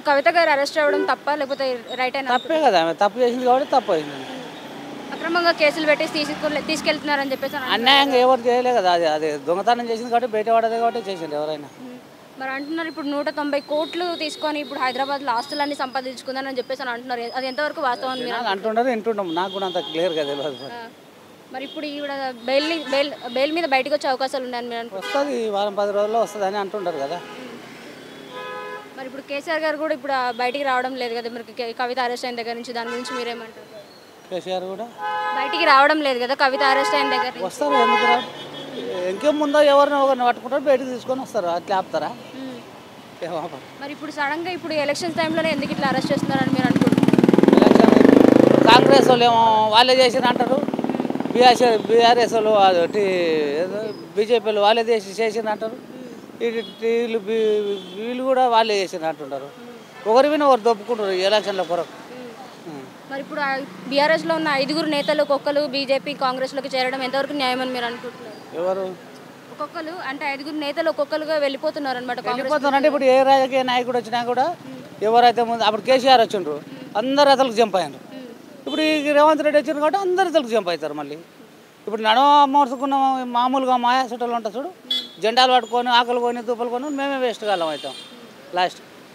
ఇప్పుడు కవిత గారు అరెస్ట్ అవ్వడం తప్ప లేకపోతే రైట్ అయినా? తప్పే కదా, ఆమె తప్పు చేసింది కాబట్టి తప్పు అయింది. అక్రమంగా కేసులు పెట్టేసి తీసుకెళ్తున్నారని చెప్పేసి అన్యాయంగా ఎవరు చేయలే కదా, అది అది దొంగతనం చేసింది కాబట్టి బయట పడదు కాబట్టి చేసింది ఎవరైనా. మరి అంటున్నారు ఇప్పుడు 190 కోట్లు తీసుకొని ఇప్పుడు హైదరాబాద్లో ఆస్తులన్నీ సంపాదించుకుందని చెప్పేసి అంటున్నారు. అది ఎంతవరకు వాస్తవం మీరు అంటున్నారు, వింటున్నాం. నాకు కూడా అంత క్లియర్గా తెలియదు. మరి ఇప్పుడు ఈవిడ బెయిల్ మీద బయటకు వచ్చే అవకాశాలు ఉన్నాయని మీరు అనుకుంటున్నారు? వస్తుంది, వారం 10 రోజుల్లో వస్తుంది అని అంటుంటారు కదా. మరి ఇప్పుడు కేసీఆర్ గారు కూడా ఇప్పుడు బయటికి రావడం లేదు కదా, మరి కవిత అరెస్ట్ అయిన దగ్గర నుంచి దాని గురించి మీరేమంటారు? కేసీఆర్ కూడా బయటికి రావడం లేదు కదా కవిత అరెస్ట్ అయిన దగ్గర నుంచి. వస్తారు, ఎందుకు రా, ఇంకేం ముందో ఎవరిని ఒకరిని పట్టుకుంటారు, బయటకు తీసుకొని వస్తారు. అట్లా ఆపుతారా? మరి ఇప్పుడు సడన్ గా ఇప్పుడు ఎలక్షన్స్ టైంలోనే ఎందుకు ఇట్లా అరెస్ట్ చేస్తున్నారని మీరు అనుకుంటున్నారు? కాంగ్రెస్ వాళ్ళు ఏమో వాళ్ళే చేసిన అంటారు, బీఆర్ఎస్ వాళ్ళు బీజేపీలు వాళ్ళే చేసిన అంటారు, వీళ్ళు కూడా వాళ్ళే చేసిన అంటుంటారు. ఒకరి మీద ఒకరు దొప్పుకుంటారు ఎలక్షన్ల కొరకు. మరి ఇప్పుడు బీఆర్ఎస్లో ఉన్న 5 నేతలు ఒక్కొక్కరు బీజేపీ కాంగ్రెస్లోకి చేరడం ఎంతవరకు న్యాయమని మీరు అనుకుంటున్నారు? ఎవరు ఒక్కొక్కరు అంటే 5 నేతలు ఒక్కొక్కరుగా వెళ్ళిపోతున్నారు అనమాట. వెళ్ళిపోతున్నారంటే ఇప్పుడు ఏ రాజకీయ నాయకుడు వచ్చినా కూడా ఎవరైతే ముందు అప్పుడు కేసీఆర్ వచ్చిండ్రు అందరు అతలకు జంప్ అయ్యారు. ఇప్పుడు ఈ రేవంత్ రెడ్డి వచ్చిండ్రు కాబట్టి అందరు అతలకు జంప్ అవుతారు. మళ్ళీ ఇప్పుడు నడవ మోసుకున్న మామూలుగా మాయా చుట్టాలు ఉంటారు చూడు, జెండాలు పట్టుకొని ఆకలి కొని దుప్పలు కొని మేమే వేస్ట్ కాలం అవుతాం లాస్ట్.